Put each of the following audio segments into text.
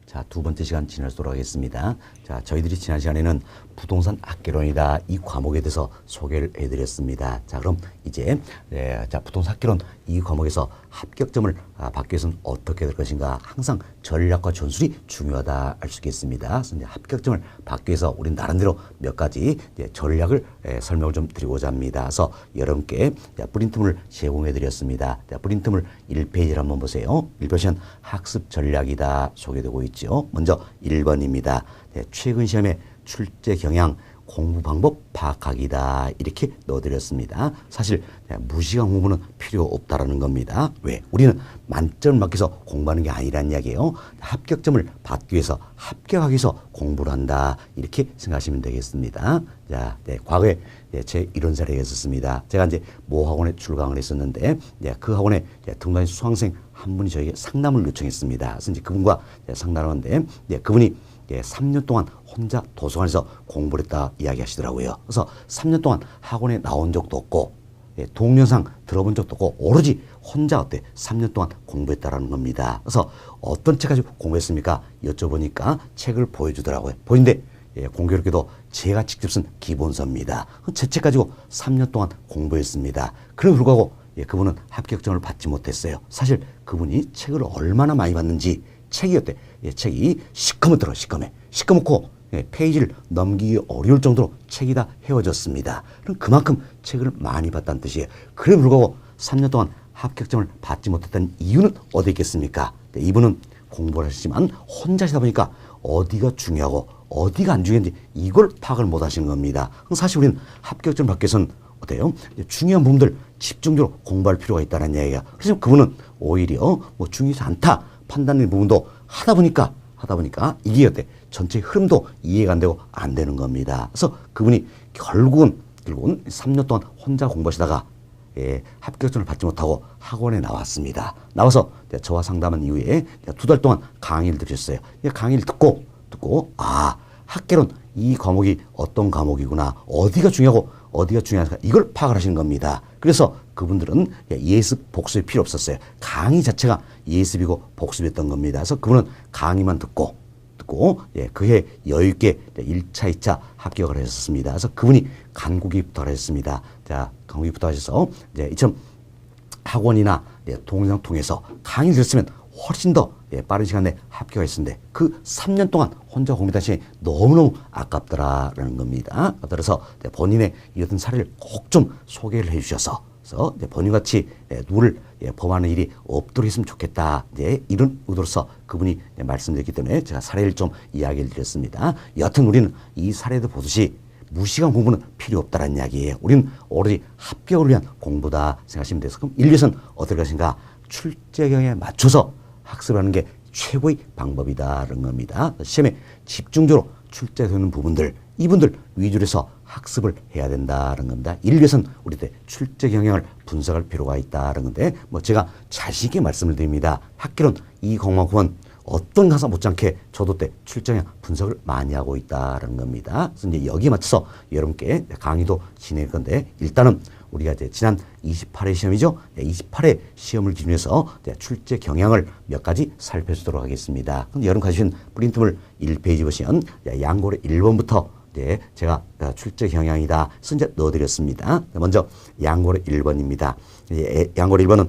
자, 두 번째 시간 지나도록 하겠습니다. 자, 저희들이 지난 시간에는 부동산 학개론이다 이 과목에 대해서 소개를 해드렸습니다. 자, 그럼 이제 자, 부동산 학개론 이 과목에서 합격점을 받기 위해서는 어떻게 될 것인가? 항상 전략과 전술이 중요하다 할 수 있겠습니다. 그래서 이제 합격점을 받기 위해서 우리 나름대로 몇 가지 전략을 설명을 좀 드리고자 합니다. 그래서 여러분께 프린트물을 제공해 드렸습니다. 프린트물 1페이지를 한번 보세요. 1페이지는 학습 전략이다 소개되고 있죠. 먼저 1번입니다. 최근 시험에 출제 경향 공부 방법 파악하기다 이렇게 넣어드렸습니다. 사실 무시간 공부는 필요 없다라는 겁니다. 왜? 우리는 만점을 받기 위해서 공부하는 게 아니라는 이야기예요. 합격점을 받기 위해서 합격하기 위해서 공부를 한다 이렇게 생각하시면 되겠습니다. 자, 과거에 제 이런 사례가 있었습니다. 제가 이제 모 학원에 출강을 했었는데 그 학원에 등록한 수강생 한 분이 저에게 상담을 요청했습니다. 그래서 이제 그분과 상담을 하는데 그분이 3년 동안 혼자 도서관에서 공부를 했다 이야기하시더라고요. 그래서 3년 동안 학원에 나온 적도 없고 동영상 들어본 적도 없고 오로지 혼자 3년 동안 공부했다라는 겁니다. 그래서 어떤 책 가지고 공부했습니까? 여쭤보니까 책을 보여주더라고요. 보이는데 공교롭게도 제가 직접 쓴 기본서입니다. 제 책 가지고 3년 동안 공부했습니다. 그럼에도 불구하고 그분은 합격점을 받지 못했어요. 사실 그분이 책을 얼마나 많이 봤는지 책이 책이 시커멓더라고요. 시커멓고 페이지를 넘기기 어려울 정도로 책이 다 헤어졌습니다. 그럼 그만큼 책을 많이 봤다는 뜻이에요. 그럼에도 불구하고 3년 동안 합격점을 받지 못했던 이유는 어디 있겠습니까? 이분은 공부를 하시지만 혼자 하시다 보니까 어디가 중요하고 어디가 안 중요한지 이걸 파악을 못 하시는 겁니다. 사실 우리는 합격점을 받기 위해서는 어때요? 중요한 부분들 집중적으로 공부할 필요가 있다는 이야기가. 그래서 그분은 오히려 중요하지 않다 판단의 부분도 하다 보니까 이게 전체 흐름도 이해가 안 되고 안 되는 겁니다. 그래서 그분이 결국은 3년 동안 혼자 공부하시다가 합격점을 받지 못하고 학원에 나왔습니다. 나와서 저와 상담한 이후에 2달 동안 강의를 들으셨어요. 강의를 듣고 학개론 이 과목이 어떤 과목이구나, 어디가 중요하고 어디가 중요한가 이걸 파악을 하시는 겁니다. 그래서 그분들은 예습, 복습이 필요 없었어요. 강의 자체가 예습이고 복습이었던 겁니다. 그래서 그분은 강의만 듣고 그해 여유 있게 1차, 2차 합격을 하셨습니다. 그래서 그분이 간구기부터 하셨습니다. 자, 간구기부터 하셔서 이처럼 학원이나 동영상 통해서 강의를 들었으면 훨씬 더 빠른 시간 내에 합격했었는데 그 3년 동안 혼자 공부했던 시간이 너무너무 아깝더라라는 겁니다. 그래서 본인의 이런 사례를 꼭 좀 소개를 해 주셔서 본인같이 누구를 범하는 일이 없도록 했으면 좋겠다. 이런 의도로서 그분이 말씀드렸기 때문에 제가 사례를 좀 이야기를 드렸습니다. 여하튼 우리는 이 사례도 보듯이 무시간 공부는 필요 없다는 이야기예요. 우리는 오로지 합격을 위한 공부다 생각하시면 돼서 그럼 인류에서는 어떨 것인가? 출제 경향에 맞춰서 학습하는 게 최고의 방법이다라는 겁니다. 시험에 집중적으로 출제되는 부분들 이분들 위주로 해서 학습을 해야 된다는 겁니다. 이를 위해서는 우리들 출제 경향을 분석할 필요가 있다는 건데 제가 자신 있게 말씀을 드립니다. 학개론 이 과목은 어떤 강사 못지않게 저도 때 출제 경향 분석을 많이 하고 있다는 겁니다. 그래서 이제 여기에 맞춰서 여러분께 강의도 진행할 건데 일단은 우리가 지난 28회 시험이죠. 28회 시험을 기준으로 해서 출제 경향을 몇 가지 살펴보도록 하겠습니다. 그럼 여러분 가지신 프린트물 1페이지 보시면 양고래 1번부터 제가 출제 경향이다 순서 넣어드렸습니다. 먼저 양고래 1번입니다. 양고래 1번은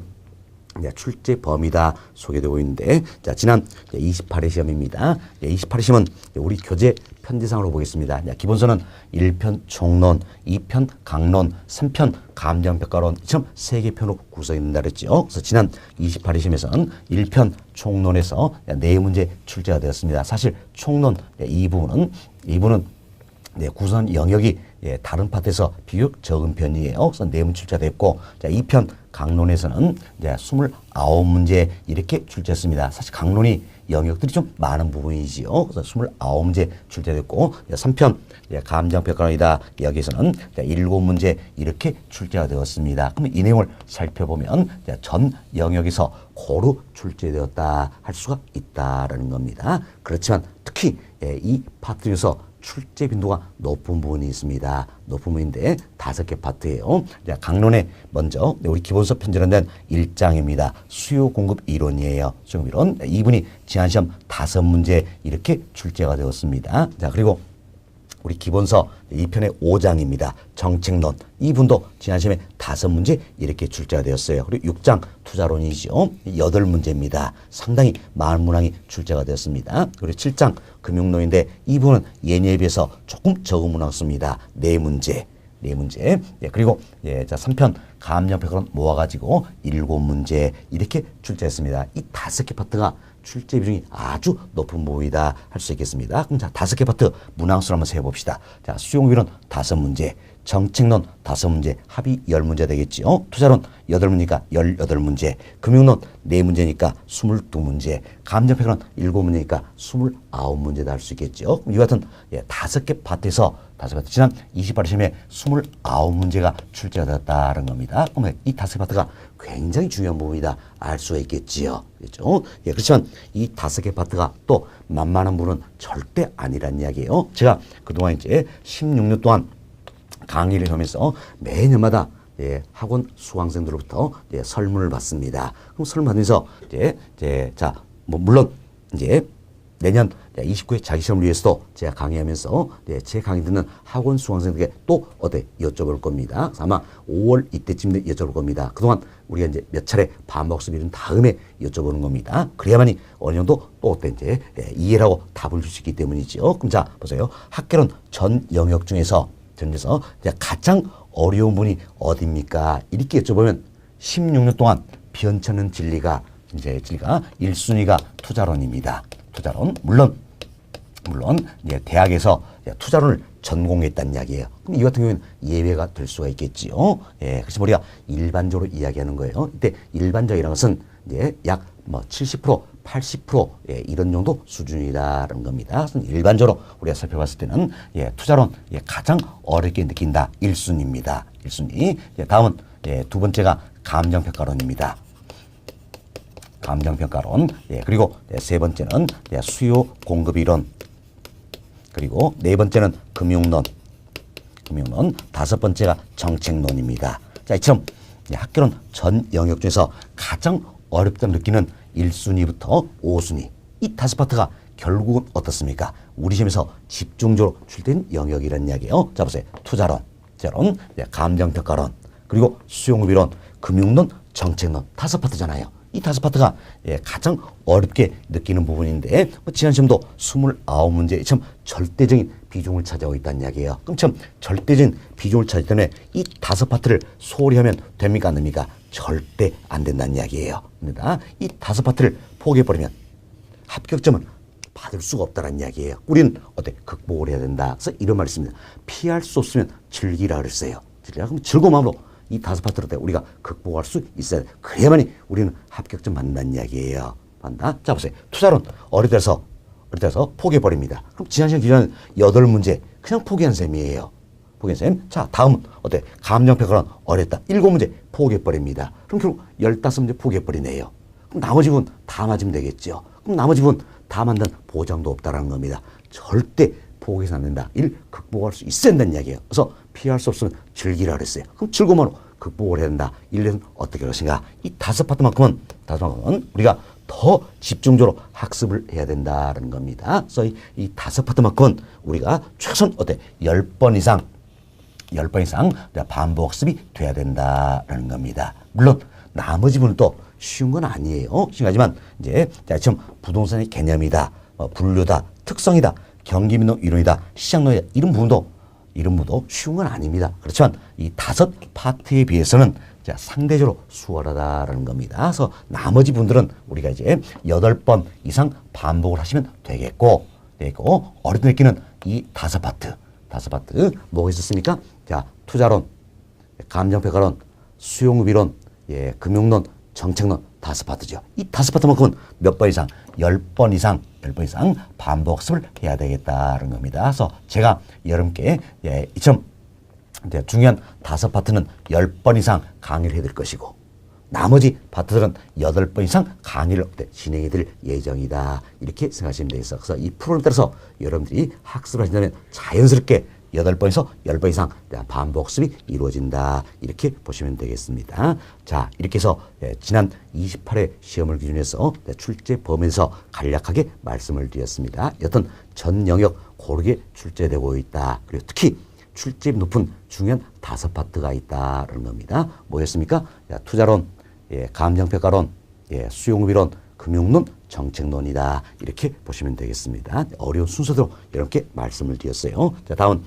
출제 범위다 소개되고 있는데 지난 28회 시험입니다. 28회 시험은 우리 교재 편지상으로 보겠습니다. 기본서는 1편 총론, 2편 강론, 3편 감정평가론, 이처럼 3개 편으로 구성이 된다 그랬죠. 그래서 지난 28회 시험에서는 1편 총론에서 4문제 출제가 되었습니다. 사실 총론 이 부분은 구성 영역이 다른 파트에서 비교적 적은 편이에요. 그래서 4문 출제됐고 2편 강론에서는 29문제 이렇게 출제했습니다. 사실 강론이 영역들이 좀 많은 부분이지요. 그래서 29문제 출제됐고 3편 감정평가론이다. 여기서는 7문제 이렇게 출제가 되었습니다. 그러면 이 내용을 살펴보면 전 영역에서 고루 출제되었다 할 수가 있다라는 겁니다. 그렇지만 특히 이 파트 중에서 출제 빈도가 높은 부분이 있습니다. 높은 부분인데 5개 파트예요. 자, 강론에 먼저 우리 기본서 편제는 1장입니다. 수요 공급 이론이에요. 수요 공급 이론. 이분이 지난 시험 5문제 이렇게 출제가 되었습니다. 자, 그리고 우리 기본서 2편의 5장입니다. 정책론. 이분도 지난 시험에 5문제 이렇게 출제가 되었어요. 그리고 6장 투자론이죠. 8문제입니다. 상당히 많은 문항이 출제가 되었습니다. 그리고 7장 금융론인데 이분은 예년에 비해서 조금 적은 문항 씁니다. 4문제. 예, 그리고 예, 자 3편 감염표현 모아가지고 7문제 이렇게 출제했습니다. 이 5개 파트가 출제 비중이 아주 높은 부분이다 할 수 있겠습니다. 그럼 자 5개 파트 문항수를 한번 세봅시다. 자 수용비론 5문제, 정책론 5문제, 합의 10문제 되겠지요. 투자론 8문제니까 18문제, 금융론 4문제니까 22문제, 감정평론 7문제니까 29문제다 할 수 있겠죠. 이 같은 5개 파트에서 지난 28일 시험에 29문제가 출제가 되었다는 겁니다. 그러면 이 5개 파트가 굉장히 중요한 부분이다 알 수가 있겠지요. 그렇죠? 예, 그렇지만 이 5개 파트가 또 만만한 부분은 절대 아니란 이야기예요. 제가 그동안 이제 16년 동안 강의를 하면서 매년마다 예, 학원 수강생들로부터 예, 설문을 받습니다. 그럼 설문 받으면서 자, 물론 이제 내년 29회 자기시험을 위해서도 제가 강의하면서 네, 제 강의 듣는 학원 수강생들에게 또 여쭤볼 겁니다. 그래서 아마 5월 이때쯤 여쭤볼 겁니다. 그동안 우리가 이제 몇 차례 반복수 미룬 다음에 여쭤보는 겁니다. 그래야만이 어느 정도 또 이제 이해를 하고 답을 줄 수 있기 때문이죠. 그럼 자, 보세요. 학계론 전 영역 중에서 가장 어려운 분이 어디입니까? 이렇게 여쭤보면 16년 동안 변찮은 진리가 1순위가 투자론입니다. 투자론. 물론 이제 대학에서 투자론을 전공했다는 이야기예요. 그럼 이 같은 경우에는 예외가 될 수가 있겠지요. 예, 그래서 우리가 일반적으로 이야기하는 거예요. 이때 일반적이라는 것은 이제 약 70%, 80% 예, 이런 정도 수준이라는 겁니다. 일반적으로 우리가 살펴봤을 때는 예, 투자론 예, 가장 어렵게 느낀다. 1순위입니다. 1순위. 예, 다음은 예, 두 번째가 감정평가론입니다. 감정평가론. 예, 그리고 세 번째는 수요 공급 이론. 그리고 네 번째는 금융론. 다섯 번째가 정책론입니다. 자, 이처럼 학교론 전 영역 중에서 가장 어렵다고 느끼는 1순위부터 5순위. 이 5파트가 결국은 어떻습니까? 우리 시험에서 집중적으로 출제된 영역이라는 이야기예요. 자, 보세요. 투자론, 감정평가론, 그리고 수요공급이론, 금융론, 정책론 5파트잖아요. 이 5파트가 가장 어렵게 느끼는 부분인데 지난 시험도 29문제 참 절대적인 비중을 차지하고 있다는 이야기예요. 그럼 참 절대적인 비중을 차지하기 때문에 이 5파트를 소홀히 하면 됩니까 안 됩니까? 절대 안 된다는 이야기예요. 그러니까 이 5파트를 포기해버리면 합격점은 받을 수가 없다는 이야기예요. 우리는 극복을 해야 된다. 그래서 이런 말이 있습니다. 피할 수 없으면 즐기라 그랬어요. 그럼 즐거운 마음으로 이 5파트를 우리가 극복할 수 있어야 돼. 그래야만이 우리는 합격점 받는다는 이야기예요. 맞나? 자, 보세요. 투자론 어려서 포기해버립니다. 그럼 지난 시간 기존 8문제 그냥 포기한 셈이에요. 포기한 셈. 자, 다음은 감정평가론 어렵다. 7문제 포기해버립니다. 그럼 결국 15문제 포기해버리네요. 그럼 나머지 부분 다 맞으면 되겠죠. 그럼 나머지 부분 다 만든 보장도 없다라는 겁니다. 절대 포기해서 안 된다. 극복할 수 있어야 된다는 이야기예요. 그래서 피할 수 없으면 즐기라 그랬어요. 그럼 즐거움으로 극복을 해야 된다. 이래는 어떻게 할 것인가? 이 5파트만큼은 우리가 더 집중적으로 학습을 해야 된다는 겁니다. 그래서 이 5파트만큼은 우리가 최소한 10번 이상 반복 학습이 돼야 된다는 겁니다. 물론 나머지 부분은 또 쉬운 건 아니에요. 하지만 이제 지금 부동산의 개념이다, 분류다, 특성이다, 경기민노 이론이다, 시장론이다 이런 부분도 쉬운 건 아닙니다. 그렇지만 이 5파트에 비해서는 상대적으로 수월하다라는 겁니다. 그래서 나머지 분들은 우리가 이제 8번 이상 반복을 하시면 되겠고, 어렵게 느끼는 이 5파트 뭐가 있었습니까? 자, 투자론, 감정평가론, 수요공급이론, 금융론, 정책론 5파트죠. 이 5파트만큼은 몇 번 이상, 10번 이상 반복습을 해야 되겠다는 겁니다. 그래서 제가 여러분께 이처럼 중요한 5파트는 10번 이상 강의를 해드릴 것이고, 나머지 파트들은 8번 이상 강의를 진행해 드릴 예정이다. 이렇게 생각하시면 되겠어요. 그래서 이 프로그램에 따라서 여러분들이 학습을 하신다면 자연스럽게 8번에서 10번 이상 반복습이 이루어진다. 이렇게 보시면 되겠습니다. 자, 이렇게 해서 지난 28회 시험을 기준해서 출제 범위에서 간략하게 말씀을 드렸습니다. 여튼 전 영역 고르게 출제되고 있다. 그리고 특히 출제비 높은 중요한 5파트가 있다는 겁니다. 뭐였습니까? 투자론, 감정평가론, 수용비론, 금융론, 정책론이다. 이렇게 보시면 되겠습니다. 어려운 순서대로 여러분께 말씀을 드렸어요. 자, 다음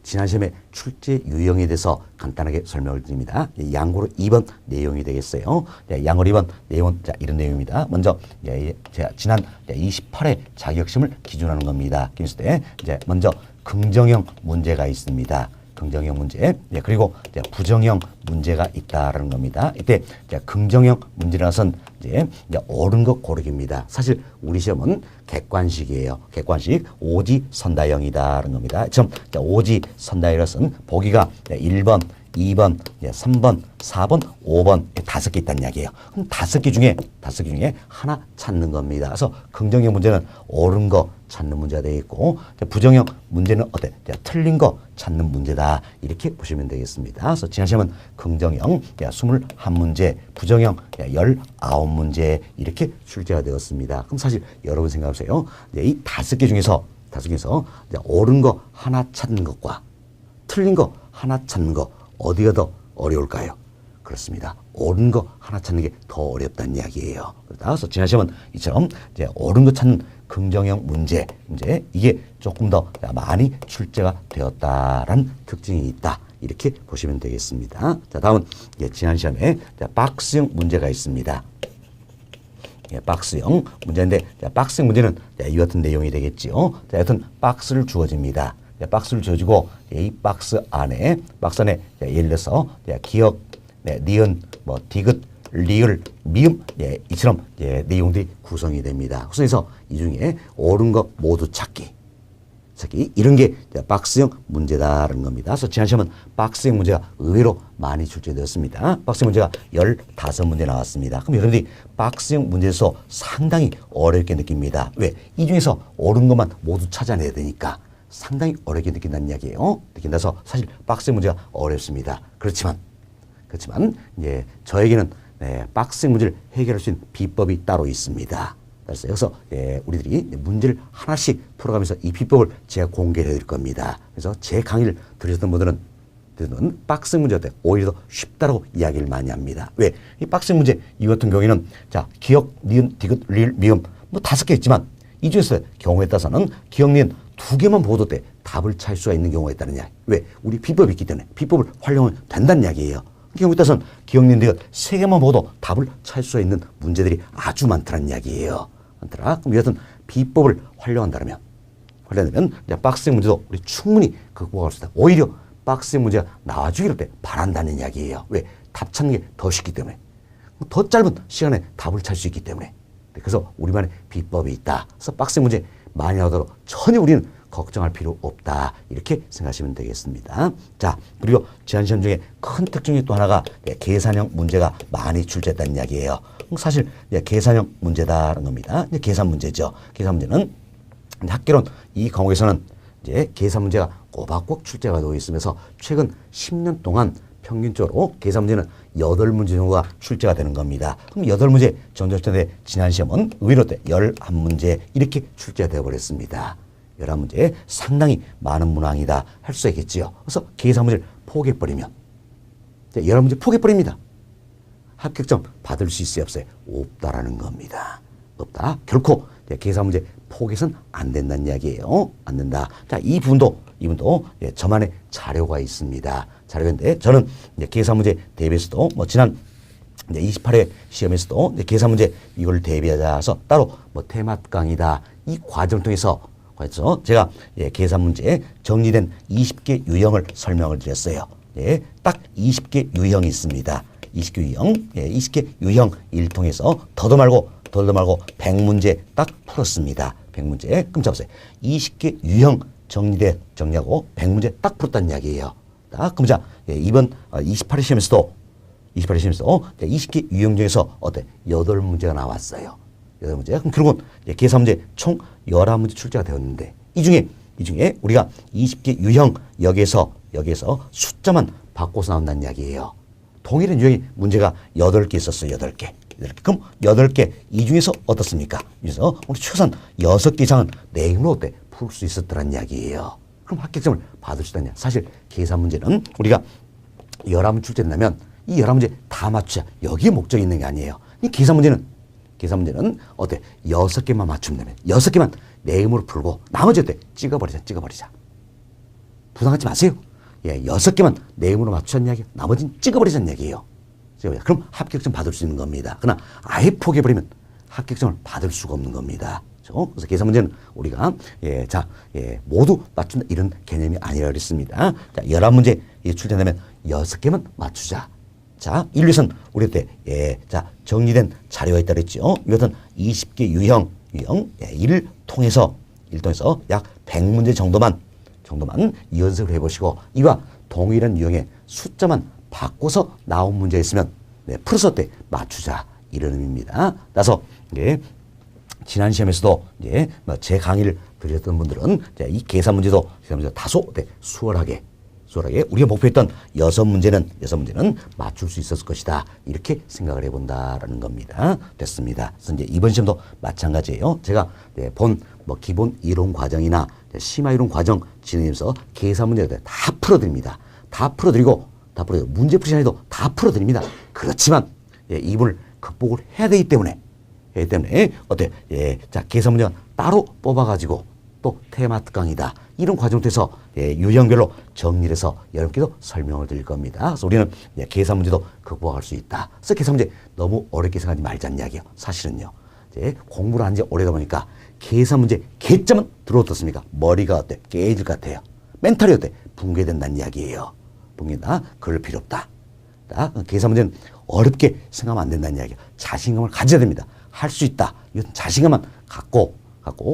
지난 시험의 출제 유형에 대해서 간단하게 설명을 드립니다. 양고로 2번 내용이 되겠어요. 양고로 2번 내용은 이런 내용입니다. 먼저 제가 지난 28회 자격시험을 기준하는 겁니다. 그랬을 때 먼저 긍정형 문제가 있습니다. 긍정형 문제, 그리고 부정형 문제가 있다라는 겁니다. 이때 긍정형 문제라는 것은 이제 옳은 것 고르기입니다. 사실 우리 시험은 객관식이에요. 객관식 오지선다형이다라는 겁니다. 지금 오지선다형은 보기가 1번, 2번, 3번, 4번, 5번 5개 있다는 이야기예요. 그럼 5개 중에 하나 찾는 겁니다. 그래서 긍정형 문제는 옳은 거 찾는 문제가 되겠고, 부정형 문제는 틀린 거 찾는 문제다. 이렇게 보시면 되겠습니다. 그래서 지난 시험은 긍정형 21문제, 부정형 19문제 이렇게 출제가 되었습니다. 그럼 사실 여러분 생각하세요. 이 5개 중에서 옳은 거 하나 찾는 것과 틀린 거 하나 찾는 거 어디가 더 어려울까요? 그렇습니다. 옳은 거 하나 찾는 게 더 어렵다는 이야기예요. 그래서 지난 시험은 이처럼 옳은 거 찾는 긍정형 문제 이게 조금 더 많이 출제가 되었다라는 특징이 있다. 이렇게 보시면 되겠습니다. 자, 다음은 지난 시험에 박스형 문제가 있습니다. 박스형 문제인데 박스형 문제는 이와 같은 내용이 되겠지요. 자, 여튼 박스를 주어집니다. 박스를 주어지고 이 박스 안에 예를 들어서 기억, 니은, 디귿, 리을, 미음 이처럼 내용들이 구성이 됩니다. 구성해서 이 중에 옳은 것 모두 찾기 이런 게 박스형 문제다라는 겁니다. 그래서 지난 시험은 박스형 문제가 의외로 많이 출제되었습니다. 박스형 문제가 15문제 나왔습니다. 그럼 여러분들이 박스형 문제에서 상당히 어렵게 느낍니다. 왜? 이 중에서 옳은 것만 모두 찾아내야 되니까 상당히 어렵게 느낀다는 이야기예요. 느낀다서 사실 박스형 문제가 어렵습니다. 그렇지만 저에게는 박스형 문제를 해결할 수 있는 비법이 따로 있습니다. 그래서 우리들이 문제를 하나씩 풀어가면서 이 비법을 제가 공개해 드릴 겁니다. 그래서 제 강의를 들으셨던 분들은 박스형 문제 어때? 오히려 더 쉽다고 이야기를 많이 합니다. 왜? 이 박스형 문제 이 같은 경우에는 기억, 니은, 디귿, 리을, 미음 5개 있지만 이 중에서 경우에 따라서는 기억, 니은 2개만 보도 때 답을 찾을 수가 있는 경우가 있다는 이야기. 왜? 우리 비법이 있기 때문에 비법을 활용하면 된다는 이야기예요. 경우에 따라서는 기억, 니은, 디귿 3개만 보도 답을 찾을 수가 있는 문제들이 아주 많다는 이야기예요. 그럼 여하튼 비법을 활용한다면 박스형 문제도 우리 충분히 극복할 수 있다. 오히려 박스형 문제가 나와주기를 바란다는 이야기예요. 왜? 답 찾는 게 더 쉽기 때문에. 더 짧은 시간에 답을 찾을 수 있기 때문에. 그래서 우리만의 비법이 있다. 그래서 박스형 문제 많이 나오도록 전혀 우리는 걱정할 필요 없다. 이렇게 생각하시면 되겠습니다. 자, 그리고 지난 시험 중에 큰 특징이 또 하나가 계산형 문제가 많이 출제했다는 이야기예요. 사실 계산형 문제다라는 겁니다. 계산 문제죠. 계산 문제는 학개론 이 과목에서는 계산 문제가 꼬박꼬박 출제가 되고 있으면서 최근 10년 동안 평균적으로 계산 문제는 8문제 정도가 출제가 되는 겁니다. 그럼 8문제 정도 출제돼 지난 시험은 의외로 11문제 이렇게 출제가 되어버렸습니다. 11문제 상당히 많은 문항이다 할 수 있겠지요. 그래서 계산 문제를 포기해버리면 11문제 포기해버립니다. 합격점 받을 수 있어요, 없어요? 없다라는 겁니다. 없다. 결코 계산 문제 포기해서는 안 된다는 이야기예요. 안 된다. 자, 이 부분도 저만의 자료가 있습니다. 자료인데 저는 계산 문제 대비해서도 지난 28회 시험에서도 계산 문제 이걸 대비하자 따로 테마 강의다 이 과정 통해서 제가 계산 문제 정리된 20개 유형을 설명을 드렸어요. 딱 20개 유형이 있습니다. 20개 유형, 20개 유형 일 통해서 더도 말고 100문제 딱 풀었습니다. 100문제. 그럼 잡으세요. 20개 유형 정리하고 100문제 딱 풀었다는 이야기예요. 그럼 자, 이번 28회 시험에서도 28의 시험에서 20개 유형 중에서 어때? 8문제가 나왔어요. 8문제. 그럼 결국은 계산 문제 총 11문제 출제가 되었는데 이 중에 우리가 20개 유형 여기에서 숫자만 바꿔서 나온다는 이야기예요. 동일한 유형이 문제가 8개 있었어요. 8개. 그럼 8개 이 중에서 어떻습니까? 그래서 우리 최소한 6개 이상은 내 힘으로 어때? 풀 수 있었더란 이야기예요. 그럼 합격점을 받을 수 있느냐? 사실 계산 문제는 우리가 11문제 출제된다면 이 11문제 다 맞추자. 여기에 목적이 있는 게 아니에요. 이 계산 문제는 어때? 6개만 맞추면 되면 6개만 내 힘으로 풀고 나머지 어때? 찍어버리자. 부담 갖지 마세요. 6개만 내 힘으로 맞추자는 이야기, 나머지는 찍어버리자는 얘기예요. 그럼 합격점 받을 수 있는 겁니다. 그러나 아예 포기해버리면 합격점을 받을 수가 없는 겁니다. 그래서 계산 문제는 우리가 모두 맞춘다 이런 개념이 아니라 그랬습니다. 자, 11문제 출제되면 6개만 맞추자. 자, 인류에서는 우리 때 정리된 자료가 있다 그랬죠. 이것은 20개 유형 이를 통해서 약 100문제 정도만 연습을 해보시고 이와 동일한 유형의 숫자만 바꿔서 나온 문제 있으면 풀어서 때 맞추자 이런 의미입니다. 따라서 지난 시험에서도 제 강의를 드렸던 분들은 이 계산 문제도 다소 수월하게 우리가 목표했던 6문제는 맞출 수 있었을 것이다 이렇게 생각을 해본다라는 겁니다. 됐습니다. 그래서 이제 이번 시험도 마찬가지예요. 제가 본 기본 이론 과정이나 심화 이론 과정 진행하면서 계산 문제들 다 풀어드립니다. 다 풀어드리고 문제풀이 시간에도 다 풀어드립니다. 그렇지만 이분을 극복을 해야 되기 때문에 계산 문제는 따로 뽑아가지고 또 테마 특강이다 이런 과정에서 유형별로 정리를 해서 여러분께도 설명을 드릴 겁니다. 그래서 우리는 계산 문제도 극복할 수 있다. 그래서 계산 문제 너무 어렵게 생각하지 말자는 이야기예요. 사실은요. 공부를 한 지 오래다 보니까 계산 문제 개점은 들어왔습니까? 머리가 깨질 것 같아요. 멘탈이 붕괴된다는 이야기예요. 붕괴다. 그럴 필요 없다. 계산 문제는 어렵게 생각하면 안 된다는 이야기예요. 자신감을 가져야 됩니다. 할 수 있다. 이건 자신감만 갖고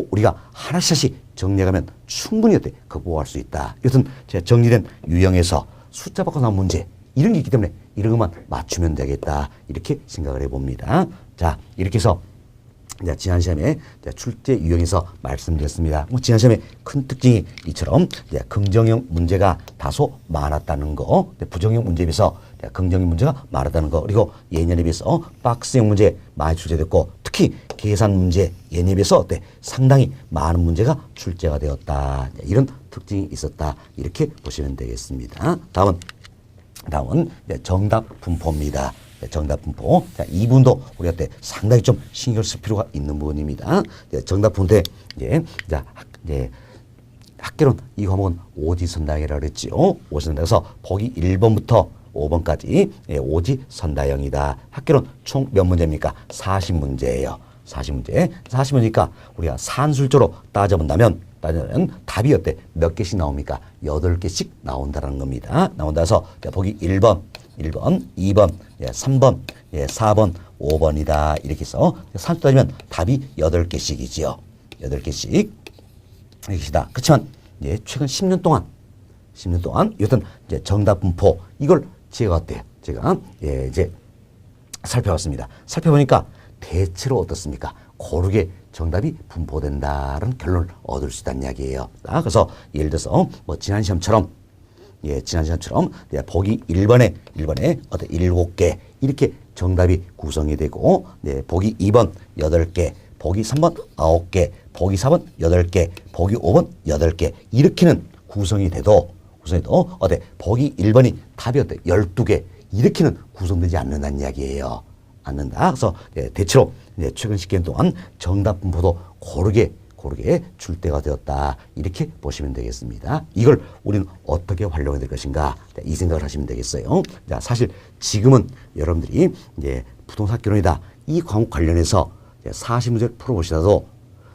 우리가 하나씩 정리해가면 충분히 극복할 수 있다. 이것은 제가 정리된 유형에서 숫자 바꿔 나온 문제 이런 게 있기 때문에 이런 것만 맞추면 되겠다 이렇게 생각을 해봅니다. 자, 이렇게 해서 지난 시험에 출제 유형에서 말씀드렸습니다. 지난 시험의 큰 특징이 이처럼 긍정형 문제가 다소 많았다는 거, 부정형 문제에 비해서 긍정형 문제가 많았다는 거, 그리고 예년에 비해서 박스형 문제 많이 출제됐고 특히 계산 문제 예년에 비해서 상당히 많은 문제가 출제가 되었다. 이런 특징이 있었다. 이렇게 보시면 되겠습니다. 다음은 정답 분포입니다. 정답 분포. 자, 이 부분도 우리가 상당히 좀 신경 쓸 필요가 있는 부분입니다. 정답 분포에 학계론 이 과목은 오지선다형이라고 그랬지요. 오지선다형에서 보기 1번부터 5번까지 오지선다형이다. 학계론 총 몇 문제입니까? 40문제예요. 40문제니까 우리가 산술조로 따져본다면 답이 몇 개씩 나옵니까? 8개씩 나온다는 겁니다. 나온다서 보기 1번, 2번, 3번, 4번, 5번이다. 이렇게 해서 산수 따지면 답이 8개씩이지요. 8개씩. 이것이다. 그렇지만 최근 10년 동안 이것은 정답 분포 이걸 제가 살펴봤습니다. 살펴보니까 대체로 어떻습니까? 고르게 정답이 분포된다는 결론을 얻을 수 있다는 이야기예요. 그래서 예를 들어서 지난 시험처럼 보기 1번에 7개 이렇게 정답이 구성이 되고 보기 2번 8개, 보기 3번 9개, 보기 4번 8개, 보기 5번 8개 이렇게는 구성이 돼도 보기 1번이 답이 12개 이렇게는 구성되지 않는다는 이야기예요. 그래서 대체로 최근 10개년 동안 정답 분포도 고르게 줄 때가 되었다. 이렇게 보시면 되겠습니다. 이걸 우리는 어떻게 활용해야 될 것인가? 이 생각을 하시면 되겠어요. 자, 사실 지금은 여러분들이 부동산 학개론이다. 이 과목 관련해서 40문제를 풀어보시더라도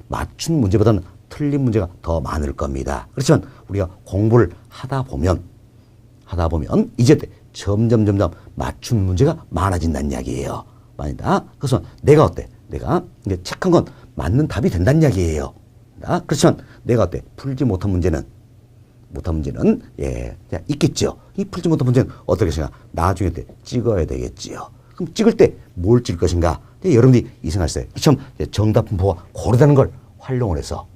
맞춘 문제보다는 틀린 문제가 더 많을 겁니다. 그렇지만 우리가 공부를 하다 보면 이제 점점 맞춘 문제가 많아진다는 이야기예요. 그래서 내가 이제 착한 건 맞는 답이 된다는 이야기예요. 그렇지만 내가 풀지 못한 문제는 못한 문제는 자, 있겠죠. 이 풀지 못한 문제는 어떻게 생각? 나중에 때 찍어야 되겠지요. 그럼 찍을 때 뭘 찍을 것인가? 여러분들이 이 생각했어요. 처음 정답 분포가 고르다는 걸 활용을 해서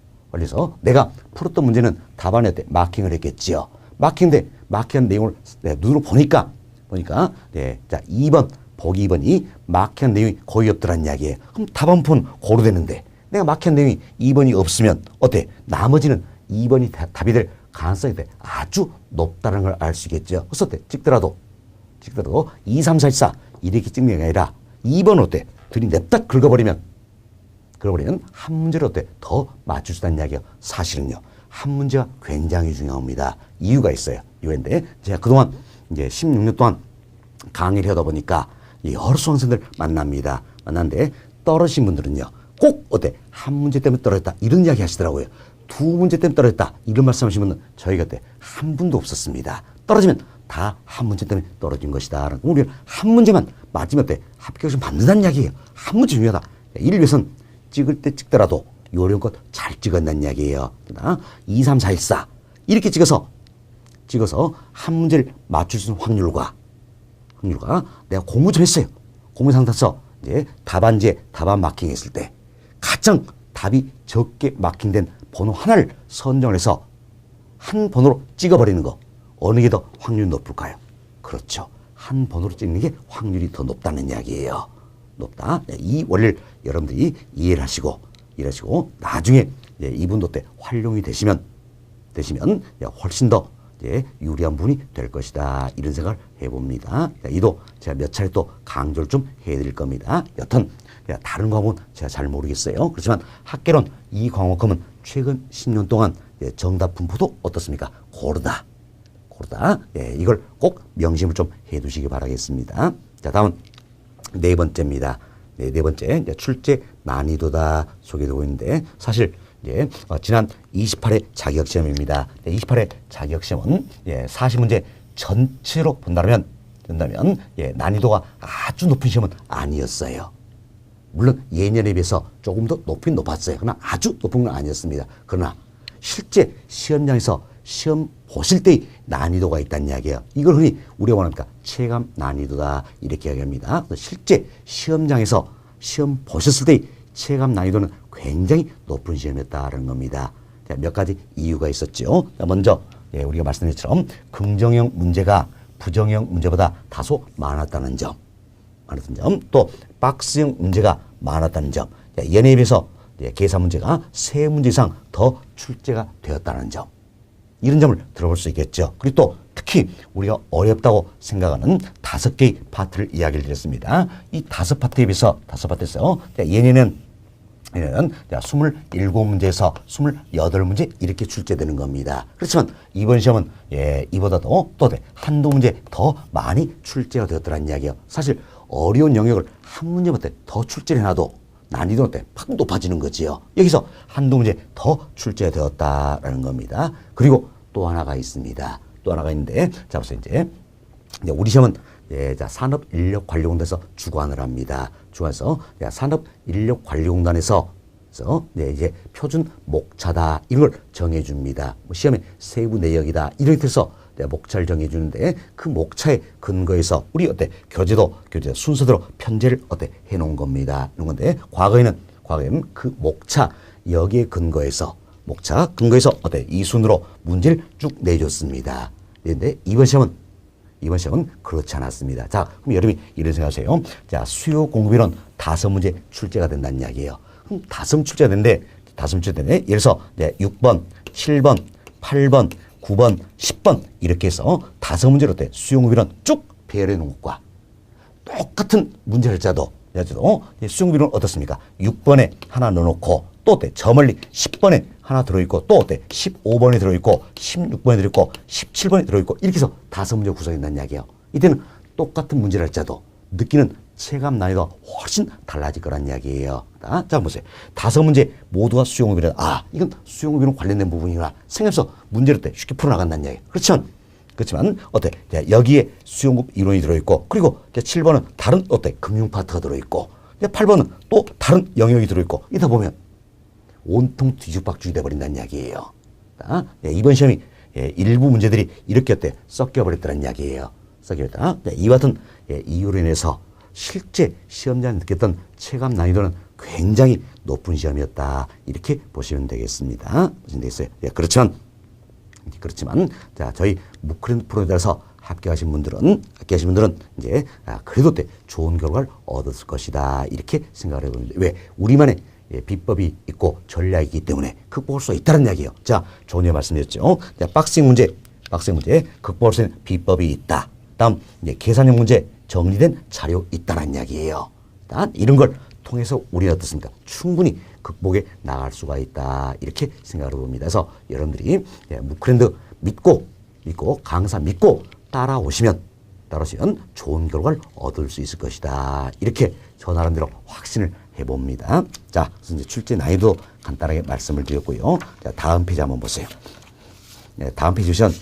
내가 풀었던 문제는 답안에 때 마킹을 했겠지요. 마킹인데 마킹한 내용을 눈으로 보니까 자 2번 보기 2번이 마킹한 내용이 거의 없더란 이야기예요. 그럼 답안 푼 고루 되는데 내가 마킹한 내용이 2번이 없으면 어때? 나머지는 2번이 답이 될 가능성이 아주 높다는 걸 알 수 있겠죠. 그래서 찍더라도 2, 3, 4, 1, 4 이렇게 찍는 게 아니라 2번 어때? 들이냅다 긁어버리면 한 문제를 어때? 더 맞출 수 있다는 이야기예요. 사실은요. 한 문제가 굉장히 중요합니다. 이유가 있어요. 이유인데 제가 그동안 이제 16년 동안 강의를 하다 보니까 여러 수강생들 만났는데 떨어진 분들은요. 꼭 어때? 한 문제 때문에 떨어졌다. 이런 이야기 하시더라고요. 두 문제 때문에 떨어졌다. 이런 말씀하시는 분은 저희가 그때 한 분도 없었습니다. 떨어지면 다 한 문제 때문에 떨어진 것이다. 우리는 한 문제만 맞으면 어때? 합격을 받는다는 이야기예요. 한 문제 중요하다. 이를 위해서는 찍을 때 찍더라도 요령껏 잘 찍었다는 이야기예요. 2, 3, 4, 1, 4 이렇게 찍어서 한 문제를 맞출 수 있는 확률과 내가 공부 좀 했어요. 공부 상태에서 이제 답안 마킹했을 때 가장 답이 적게 마킹된 번호 하나를 선정해서 한 번호로 찍어버리는 거 어느 게 더 확률이 높을까요? 그렇죠. 한 번호로 찍는 게 확률이 더 높다는 이야기예요. 높다. 이 원리를 여러분들이 이해를 하시고 나중에 이분도 때 활용이 되시면 훨씬 더 유리한 분이 될 것이다. 이런 생각을 해봅니다. 이도 제가 몇 차례 또 강조를 좀 해드릴 겁니다. 여튼 다른 과목은 제가 잘 모르겠어요. 그렇지만 학개론 이 과목은 최근 10년 동안 정답 분포도 어떻습니까? 고르다. 이걸 꼭 명심을 좀 해두시기 바라겠습니다. 자, 다음은 네 번째입니다. 네 번째 이제 출제 난이도다 소개되고 있는데 사실 지난 28회 자격시험입니다. 28회 자격시험은 40문제 전체로 본다면 난이도가 아주 높은 시험은 아니었어요. 물론 예년에 비해서 조금 더 높긴 높았어요. 그러나 아주 높은 건 아니었습니다. 그러나 실제 시험장에서 시험 보실 때의 난이도가 있다는 이야기예요. 이걸 흔히 우리가 뭐합니까? 체감 난이도다 이렇게 이야기합니다. 실제 시험장에서 시험 보셨을 때의 체감 난이도는 굉장히 높은 시험이었다는 겁니다. 자, 몇 가지 이유가 있었죠. 자, 먼저 우리가 말씀드린 것처럼 긍정형 문제가 부정형 문제보다 다소 많았다는 점, 또 박스형 문제가 많았다는 점, 예년에 비해서 계산 문제가 3문제 이상 더 출제가 되었다는 점, 이런 점을 들어볼 수 있겠죠. 그리고 또 특히 우리가 어렵다고 생각하는 5개의 파트를 이야기를 드렸습니다. 이 5파트에서 예년에는 27문제에서 28문제 이렇게 출제되는 겁니다. 그렇지만 이번 시험은 이보다도 또 한두 문제 더 많이 출제가 되었더라는 이야기예요. 사실 어려운 영역을 한 문제부터 더 출제를 해놔도 난이도는 팍 높아지는 거지요. 여기서 한두 문제 더 출제가 되었다라는 겁니다. 그리고 또 하나가 있습니다. 또 하나가 있는데, 자, 보세요. 이제 우리 시험은 산업인력관리공단에서 주관을 합니다. 주관해서 산업인력관리공단에서 이제 표준 목차다 이런 걸 정해줍니다. 시험의 세부 내역이다 이렇게 해서 목차를 정해주는데 그 목차에 근거해서 우리 교재도 순서대로 편제를 해놓은 겁니다. 이런 건데 과거에는 그 목차 여기에 근거해서 이 순으로 문제를 쭉 내줬습니다. 그런데 이번 시험은 그렇지 않았습니다. 자, 그럼 여러분이 이런 생각하세요. 자, 수요 공급이론 5문제 출제가 된다는 이야기예요. 그럼 5문제 출제가 되는데 예를 들어서 6번, 7번, 8번, 9번, 10번 이렇게 해서 5문제로 수요 공급이론 쭉 배열해 놓은 것과 똑같은 문제를 짜도 수요 공급이론 어떻습니까? 6번에 하나 넣어놓고 또 저 멀리 10번에 하나 들어있고 또 15번에 들어있고 16번에 들어있고 17번에 들어있고 이렇게 해서 5문제 구성된다는 이야기예요. 이때는 똑같은 문제를 짜도 느끼는 체감 난이도가 훨씬 달라질 거란 이야기예요. 자, 보세요. 5문제 모두가 수용흡이라 이건 수용흡이랑 관련된 부분이구나 생각해서 문제를 쉽게 풀어나간다는 이야기예요. 그렇지만 여기에 수용급 이론이 들어있고 그리고 7번은 다른 금융 파트가 들어있고 8번은 또 다른 영역이 들어있고 이러다 보면 온통 뒤죽박죽이 돼버린다는 이야기예요. 이번 시험이 일부 문제들이 이렇게 어때 섞여버렸다는 이야기예요. 섞여버렸다. 이와 같은 이유로 인해서 실제 시험장에 느꼈던 체감 난이도는 굉장히 높은 시험이었다. 이렇게 보시면 되겠습니다. 보시면 되겠어요. 그렇지만 자, 저희 무크랜드 프로에 따라서 합격하신 분들은 이제 그래도 좋은 결과를 얻었을 것이다. 이렇게 생각을 해봅니다. 왜? 우리만의 비법이 있고 전략이 있기 때문에 극복할 수 있다는 이야기예요. 자, 조은희 말씀드렸죠. 자, 박스형 문제 극복할 수 있는 비법이 있다. 다음 이제 계산형 문제 정리된 자료 있다는 이야기예요. 일단 이런 걸 통해서 우리는 어떻습니까? 충분히 극복해 나갈 수가 있다. 이렇게 생각을 봅니다. 그래서 여러분들이 무크랜드 믿고 강사 믿고 따라오시면 좋은 결과를 얻을 수 있을 것이다. 이렇게 저 나름대로 확신을 해봅니다. 자, 그래서 이제 출제 난이도 간단하게 말씀을 드렸고요. 자, 다음 페이지 한번 보세요. 다음 페이지 보시면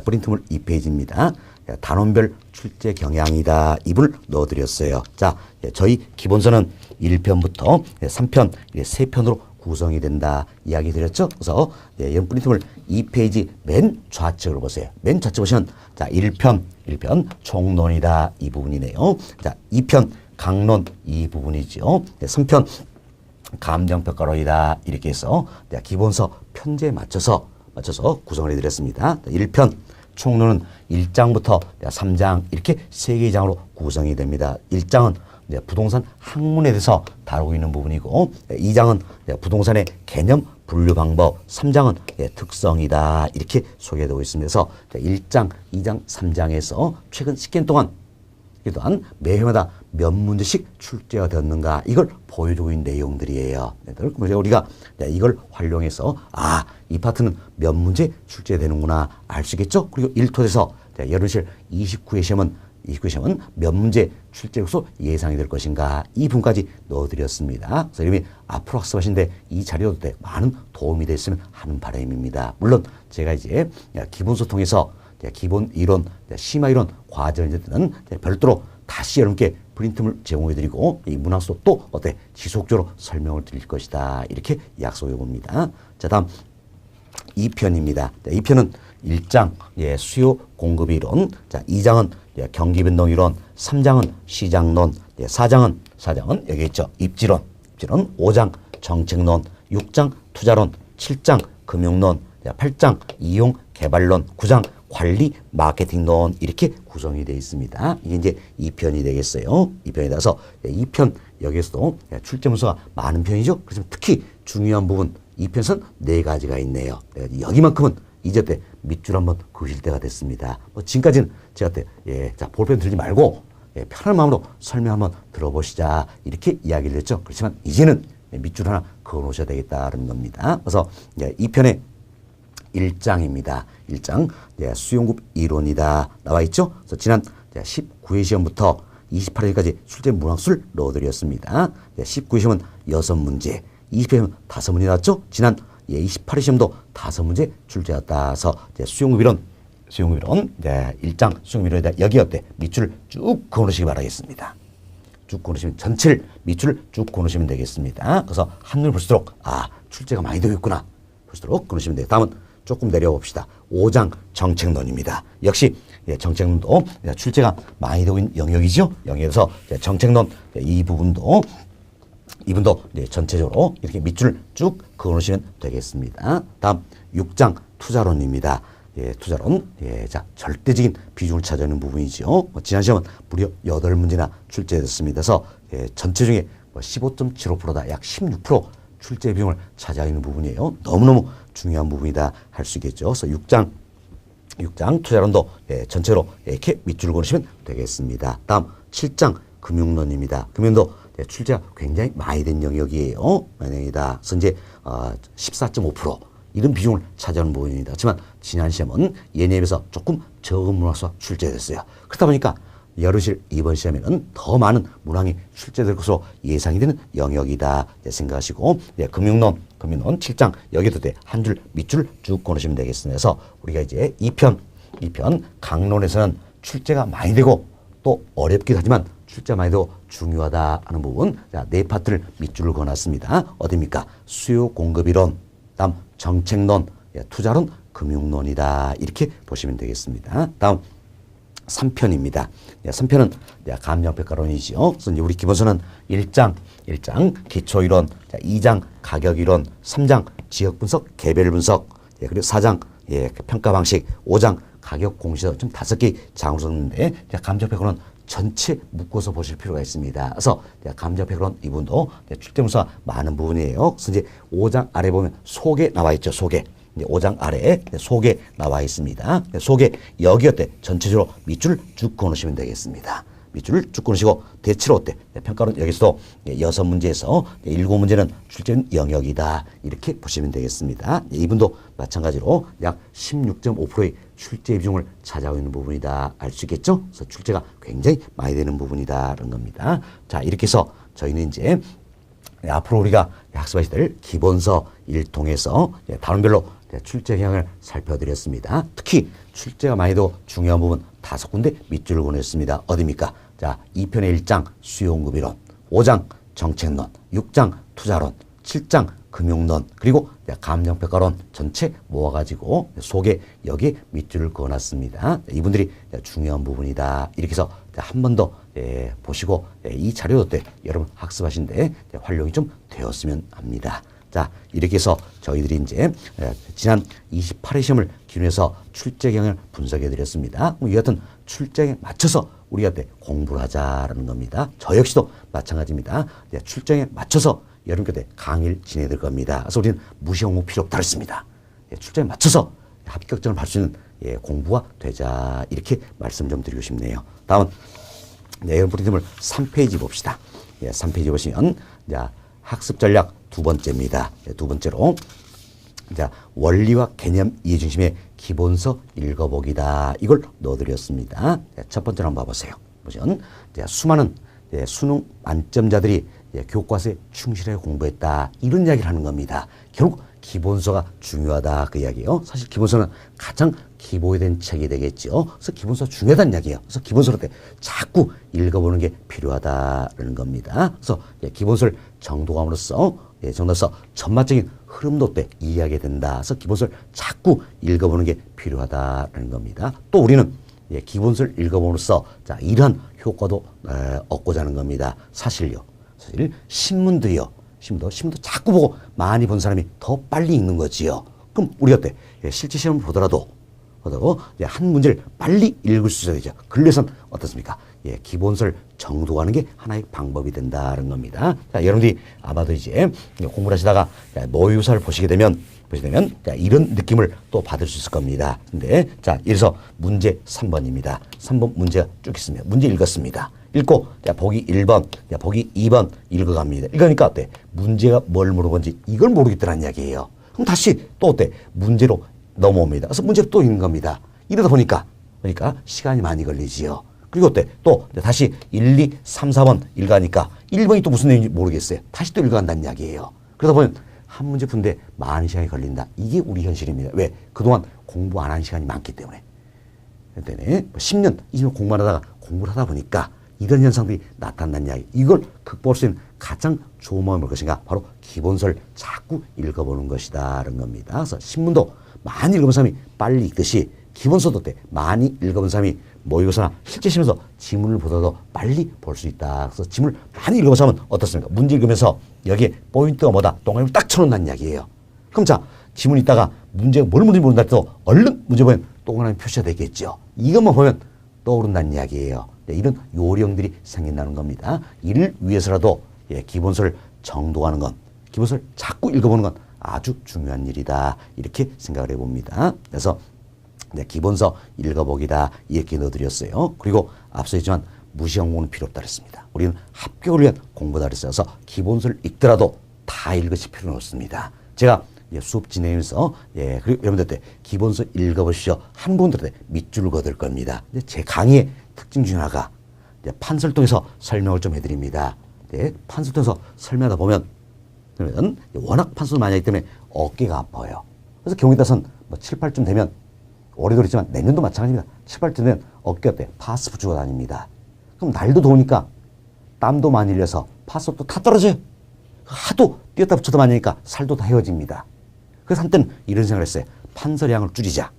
프린트물 2페이지입니다. 단원별 출제 경향이다. 이 부분을 넣어드렸어요. 자, 저희 기본서는 1편부터 3편, 3편으로 구성이 된다. 이야기 드렸죠? 그래서 연 프린트물 2페이지 맨 좌측으로 보세요. 맨 좌측 보시면 자, 1편 총론이다. 이 부분이네요. 자, 2편 강론 이 부분이죠. 3편 감정평가론이다. 이렇게 해서 기본서 편제에 맞춰서 구성을 해드렸습니다. 1편 총론은 1장부터 3장 이렇게 3개의 장으로 구성이 됩니다. 1장은 부동산 학문에 대해서 다루고 있는 부분이고 2장은 부동산의 개념 분류 방법, 3장은 특성이다. 이렇게 소개되고 있습니다. 그래서 1장, 2장, 3장에서 최근 10개년 동안 또한 매회마다 몇 문제씩 출제가 되었는가 이걸 보여주고 있는 내용들이에요. 그래서 우리가 이걸 활용해서 이 파트는 몇 문제 출제되는구나 알 수 있겠죠. 그리고 1토에서 여론실 29회 시험은 몇 문제 출제로서 예상이 될 것인가 이 부분까지 넣어드렸습니다. 그래서 이름이 앞으로 학습하시는데 이 자료도 많은 도움이 됐으면 하는 바람입니다. 물론 제가 이제 기본서 통해서 기본 이론, 심화 이론 과정들은 별도로 다시 여러분께 프린트물 제공해드리고 이 문항수 또 지속적으로 설명을 드릴 것이다. 이렇게 약속해 봅니다. 자, 다음 2편입니다. 2편은 1장 수요 공급 이론, 자 2장은 경기 변동 이론, 3장은 시장론, 4장은 여기 있죠. 입지론, 5장 정책론, 6장 투자론, 7장 금융론, 8장 이용 개발론, 9장 관리 마케팅론 이렇게 구성이 되어 있습니다. 이게 이제 2편이 되겠어요. 2편이 나서 2편 여기에서도 출제 문서가 많은 편이죠. 그래서 특히 중요한 부분 2편선 4가지가 있네요. 여기만큼은 이제 때 밑줄 한번 그으실 때가 됐습니다. 지금까지는 제가 자 볼펜 들지 말고 편한 마음으로 설명 한번 들어보시자 이렇게 이야기를 했죠. 그렇지만 이제는 밑줄 하나 그어 놓으셔야 되겠다는 겁니다. 그래서 2편의 1장입니다. 1장 수용급 이론이다 나와 있죠. 그래서 지난 19회 시험부터 28회까지 출제 문항수를 넣어드렸습니다. 19회 시험은 6문제, 20회 시험은 5문제 나왔죠. 지난 28회 시험도 5문제 출제였다. 그래서 수용급 이론 1장 수용급 이론에다 여기 밑줄을 쭉 그어놓으시기 바라겠습니다. 쭉 그어놓으시면 전체를 밑줄을 쭉 그어놓으시면 되겠습니다. 그래서 한눈에 볼수록 출제가 많이 되겠구나 볼수록 그어놓으시면 돼요. 다음은 조금 내려봅시다. 5장 정책론입니다. 역시 정책론도 출제가 많이 되고 있는 영역이죠. 영역에서 정책론 이 부분도 전체적으로 이렇게 밑줄 쭉 그어놓으시면 되겠습니다. 다음 6장 투자론입니다. 투자론 자 절대적인 비중을 차지하는 부분이죠. 지난 시험은 무려 8문제나 출제됐습니다. 그래서 전체 중에 15.75%다 약 16% 출제 비용을 차지하고 있는 부분이에요. 너무너무 중요한 부분이다 할 수 있겠죠. 그래서 6장 투자론도 전체로 이렇게 밑줄을 그으시면 되겠습니다. 다음 7장 금융론입니다. 금융도 출제가 굉장히 많이 된 영역이에요. 만약이다. 그래서 이제 14.5% 이런 비중을 차지하는 부분입니다. 하지만 지난 시험은 얘네에 비해서 조금 적은 문항수가 출제됐어요. 그렇다 보니까 여론실 이번 시험에는 더 많은 문항이 출제될 것으로 예상이 되는 영역이다 생각하시고 금융론 7장 여기도 한 줄 밑줄 쭉 그어놓으시면 되겠습니다. 그래서 우리가 이제 2편 강론에서는 출제가 많이 되고 또 어렵기도 하지만 출제 많이 되고 중요하다 하는 부분 자, 4파트를 밑줄을 그어놨습니다. 어디입니까? 수요 공급 이론, 다음 정책론, 투자론, 금융론이다. 이렇게 보시면 되겠습니다. 다음 3편입니다. 3편은 감정평가론이죠. 그래서 이제 우리 기본서는 1장 기초이론, 2장 가격이론, 3장 지역분석, 개별분석, 그리고 4장 평가방식, 5장 가격 공시서 좀 5개 장으로 썼는데 감정평가론 전체 묶어서 보실 필요가 있습니다. 그래서 감정평가론 이 부분도 출제문서가 많은 부분이에요. 그래서 이제 5장 아래 보면 소개 나와 있죠. 소개. 5장 아래에 소개 나와 있습니다. 소개 여기 어때? 전체적으로 밑줄을 쭉 그어놓으시면 되겠습니다. 밑줄을 쭉 그어놓으시고 대체로 어때? 평가론 여기서도 6문제에서 7문제는 출제는 영역이다. 이렇게 보시면 되겠습니다. 이분도 마찬가지로 약 16.5%의 출제 비중을 차지하고 있는 부분이다. 알 수 있겠죠? 그래서 출제가 굉장히 많이 되는 부분이다라는 겁니다. 자, 이렇게 해서 저희는 이제 앞으로 우리가 학습하셔야 될 기본서 1 통해서 단원별로 출제 경향을 살펴드렸습니다. 특히 출제가 많이 되고 중요한 부분 5군데 밑줄을 보냈습니다. 어디입니까? 자, 2편의 1장 수요응급이론, 5장 정책론, 6장 투자론, 7장 금융론, 그리고 감정평가론 전체 모아가지고 소개 여기 밑줄을 그어놨습니다. 이분들이 중요한 부분이다. 이렇게 해서 한 번 더 보시고 이 자료도 때 여러분 학습하신데 활용이 좀 되었으면 합니다. 자, 이렇게 해서 저희들이 이제 지난 28회 시험을 기준해서 출제 경향을 분석해 드렸습니다. 이 같은 출제에 맞춰서 우리가 공부를 하자라는 겁니다. 저 역시도 마찬가지입니다. 출제에 맞춰서 여러분께 강의를 진행해 드릴 겁니다. 그래서 우리는 무시 공부 필요 없다 그랬습니다. 출제에 맞춰서 합격점을 받을 수 있는 공부가 되자 이렇게 말씀 좀 드리고 싶네요. 다음 내용 프리즘을 3페이지 봅시다. 3페이지 보시면 학습 전략 두 번째입니다. 두 번째로 원리와 개념 이해 중심의 기본서 읽어보기다. 이걸 넣어드렸습니다. 첫 번째로 한번 봐보세요. 보시면 수많은 수능 만점자들이 교과서에 충실하게 공부했다. 이런 이야기를 하는 겁니다. 결국 기본서가 중요하다 그 이야기예요. 사실 기본서는 가장 기본이 된 책이 되겠죠. 그래서 기본서 중요하다는 이야기예요. 그래서 기본서를 때 자꾸 읽어보는 게 필요하다는 겁니다. 그래서 기본서를 정독함으로써 전반적인 흐름도 때 이해하게 된다. 그래서 기본서를 자꾸 읽어보는 게 필요하다는 겁니다. 또 우리는 기본서를 읽어봄으로써 이러한 효과도 얻고자 하는 겁니다. 사실 신문도 자꾸 보고 많이 본 사람이 더 빨리 읽는 거지요. 그럼 우리가 어때? 실제 시험을 보더라도 한 문제를 빨리 읽을 수 있어야 되죠. 그래서는 어떻습니까? 기본서를 정독하는 게 하나의 방법이 된다는 겁니다. 자, 여러분들이 아마도 이제 공부를 하시다가 모의고사를 보시게 되면 이런 느낌을 또 받을 수 있을 겁니다. 근데 자, 이래서 문제 3번입니다. 3번 문제가 쭉 있습니다. 문제 읽었습니다. 읽고 보기 1번, 보기 2번 읽어갑니다. 읽으니까 어때? 문제가 뭘 물어본지 이걸 모르겠다는 이야기예요. 그럼 다시 또 어때? 문제로 넘어옵니다. 그래서 문제를 또 읽는 겁니다. 이러다 보니까 시간이 많이 걸리지요. 그리고 어때? 또 다시 1, 2, 3, 4번 읽으니까 1번이 또 무슨 내용인지 모르겠어요. 다시 또 읽어간다는 이야기예요. 그러다 보면 한 문제 푸는데 많은 시간이 걸린다. 이게 우리 현실입니다. 왜? 그동안 공부 안 한 시간이 많기 때문에. 10년, 20년 공부를 하다 보니까 이런 현상들이 나타난다는 이야기. 이걸 극복할 수 있는 가장 좋은 방법이 뭘 것인가? 바로 기본서를 자꾸 읽어보는 것이다라는 겁니다. 그래서 신문도 많이 읽어본 사람이 빨리 읽듯이 기본서도 때 많이 읽어본 사람이 모의고사나 실제 시험에서 지문을 보다도 빨리 볼 수 있다. 그래서 지문을 많이 읽어본 사람은 어떻습니까? 문제 읽으면서 여기에 포인트가 뭐다? 동그라미를 딱 쳐놓는다는 이야기예요. 그럼 자, 지문 있다가 문제가 뭘 문제인지 모른다 해도 얼른 문제 보면 동그라미 표시가 되겠죠. 이것만 보면 떠오른다는 이야기예요. 이런 요령들이 생긴다는 겁니다. 이를 위해서라도 기본서를 정독하는 건, 기본서를 자꾸 읽어보는 건 아주 중요한 일이다. 이렇게 생각을 해봅니다. 그래서 기본서 읽어보기다 이렇게 넣어드렸어요. 그리고 앞서 했지만 무시 공부는 필요 없다 그랬습니다. 우리는 합격을 위한 공부다 그랬어요. 그래서 기본서를 읽더라도 다 읽으실 필요는 없습니다. 제가 수업 진행하면서 그리고 여러분들 기본서 읽어보시죠. 한 분들 밑줄을 그어둘 겁니다. 제 강의의 특징 중 하나가 판서를 통해서 설명을 좀 해드립니다. 판서를 통해서 설명하다 보면 그러면 워낙 판서를 많이 하기 때문에 어깨가 아파요. 그래서 경우에 따라서는 7, 8쯤 되면 올해도 그렇지만 내년도 마찬가지입니다. 7, 8쯤 되면 어깨 어때? 파스 붙이고 다닙니다. 그럼 날도 더우니까 땀도 많이 흘려서 파스도 다 떨어져요. 하도 뛰었다 붙였다 많이 하니까 살도 다 헤어집니다. 그래서 한때는 이런 생각을 했어요. 판서량을 줄이자.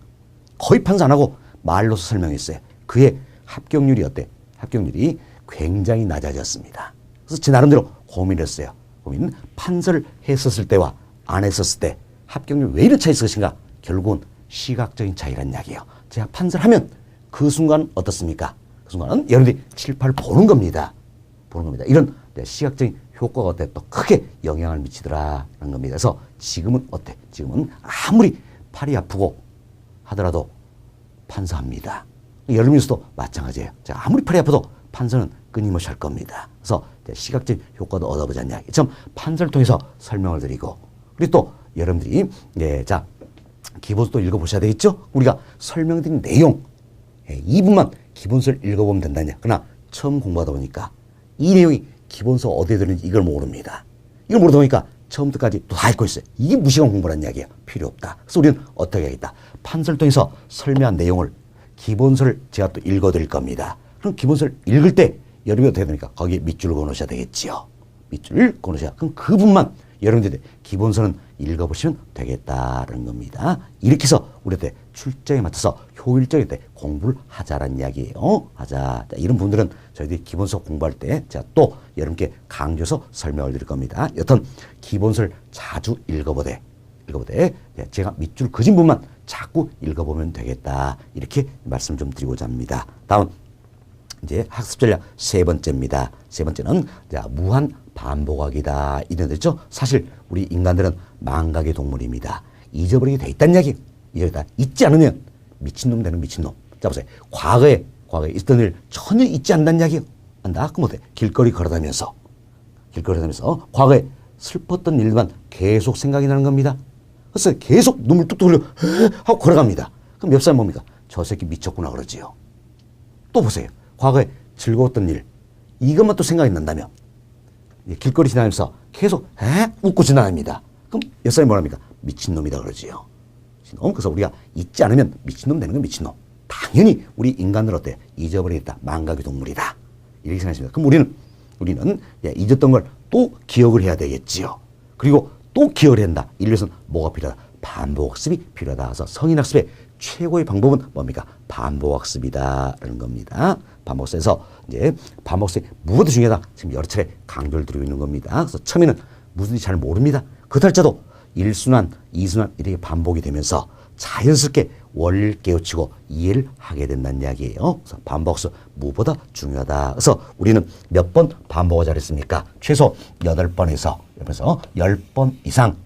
거의 판서 안 하고 말로서 설명했어요. 그의 합격률이 어때? 합격률이 굉장히 낮아졌습니다. 그래서 제 나름대로 고민했어요. 판서를 했었을 때와 안 했었을 때 합격률 왜 이런 차이 있을 것인가? 결국은 시각적인 차이란 이야기예요. 제가 판서를 하면 그 순간 어떻습니까? 그 순간은 여러분들이 칠판을 보는 겁니다. 보는 겁니다. 이런 시각적인 효과가 어때? 또 크게 영향을 미치더라는 겁니다. 그래서 지금은 어때? 지금은 아무리 팔이 아프고 하더라도 판서합니다. 여러분께서도 마찬가지예요. 제가 아무리 팔이 아파도 판서는 끊임없이 할 겁니다. 그래서 시각적인 효과도 얻어보자 이야기. 참 판서를 통해서 설명을 드리고, 그리고 또 여러분들이 자 기본서도 읽어보셔야 되겠죠? 우리가 설명드린 내용 이 부분만 기본서를 읽어보면 된다냐. 그러나 처음 공부하다 보니까 이 내용이 기본서 어디에 들는지 이걸 모릅니다. 이걸 모르다 보니까 처음부터까지 또 다 읽고 있어요. 이게 무시간 공부라는 이야기예요. 필요 없다. 그래서 우리는 어떻게 하겠다. 판서를 통해서 설명한 내용을 기본서를 제가 또 읽어드릴 겁니다. 그럼 기본서를 읽을 때 여러분이 어떻게 되니까 거기에 밑줄을 그어놓으셔야 되겠지요. 밑줄을 그어놓으셔야. 그럼 그 부분만 여러분들이 기본서는 읽어보시면 되겠다는 겁니다. 이렇게 해서 우리한테 출제에 맞춰서 효율적인 공부를 하자라는 이야기예요. 하자. 이런 분들은 저희들이 기본서 공부할 때 제가 또 여러분께 강조해서 설명을 드릴 겁니다. 여튼 기본서를 자주 읽어보되 제가 밑줄 그진 부분만 자꾸 읽어보면 되겠다. 이렇게 말씀 좀 드리고자 합니다. 다음 이제 학습 전략 세 번째입니다. 세 번째는 무한 반복하기다. 이런 데죠. 사실 우리 인간들은 망각의 동물입니다. 잊어버리게 돼 있다는 이야기. 잊지 않으면 미친놈 되는 미친놈. 자 보세요. 과거에 있던 일 전혀 잊지 않는다는 이야기. 안다? 그럼 어때? 길거리 걸어다니면서 과거에 슬펐던 일만 계속 생각이 나는 겁니다. 그래서 계속 눈물 뚝뚝 흘려 하고 걸어갑니다. 그럼 옆 사람 뭡니까? 저 새끼 미쳤구나 그러지요. 또 보세요. 과거에 즐거웠던 일 이것만 또 생각이 난다면 길거리 지나면서 계속 웃고 지나갑니다. 그럼 옆 사람이 뭐랍니까? 미친놈이다 그러지요. 그래서 우리가 잊지 않으면 미친놈 되는 건 미친놈. 당연히 우리 인간들 어때? 잊어버리겠다. 망각의 동물이다. 이렇게 생각하십니다. 그럼 우리는 잊었던 걸 또 기억을 해야 되겠지요. 그리고 또 기억을 해야 한다. 이를 위해서는 뭐가 필요하다? 반복학습이 필요하다. 그래서 성인학습의 최고의 방법은 뭡니까? 반복학습이다라는 겁니다. 반복학습에서 이제 반복학습이 무엇도 중요하다. 지금 여러 차례 강조를 드리고 있는 겁니다. 그래서 처음에는 무슨지 잘 모릅니다. 그 달자도 1순환, 2순환 이렇게 반복이 되면서 자연스럽게 원리를 깨우치고 이해를 하게 된다는 이야기예요. 그래서 반복학습 무엇보다 중요하다. 그래서 우리는 몇 번 반복하자 그랬습니까? 최소 8번에서 10번 이상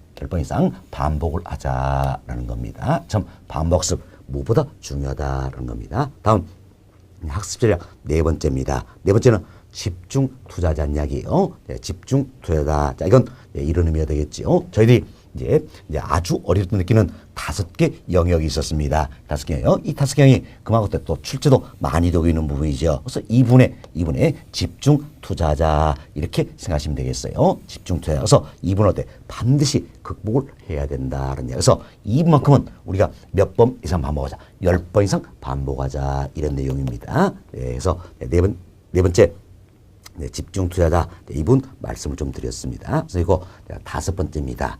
반복을 하자라는 겁니다. 참 반복학습 무엇보다 중요하다는 겁니다. 다음 학습 전략 네 번째입니다. 네 번째는 집중 투자자는 이야기예요. 집중 투자다. 자, 이건 이런 의미가 되겠지요. 저희들이 이제 아주 어릴 때 느끼는 5개 영역이 있었습니다. 5개요. 이 5개 영역이 그만큼 또 출제도 많이 되고 있는 부분이죠. 그래서 이분의 집중 투자자 이렇게 생각하시면 되겠어요. 집중 투자자. 그래서 이분은 어때? 반드시 극복을 해야 된다는 얘기. 그래서 이분만큼은 우리가 몇 번 이상 반복하자. 10번 이상 반복하자. 이런 내용입니다. 그래서 네 번째 집중 투자자 이분 말씀을 좀 드렸습니다. 그래서 이거 5번째입니다.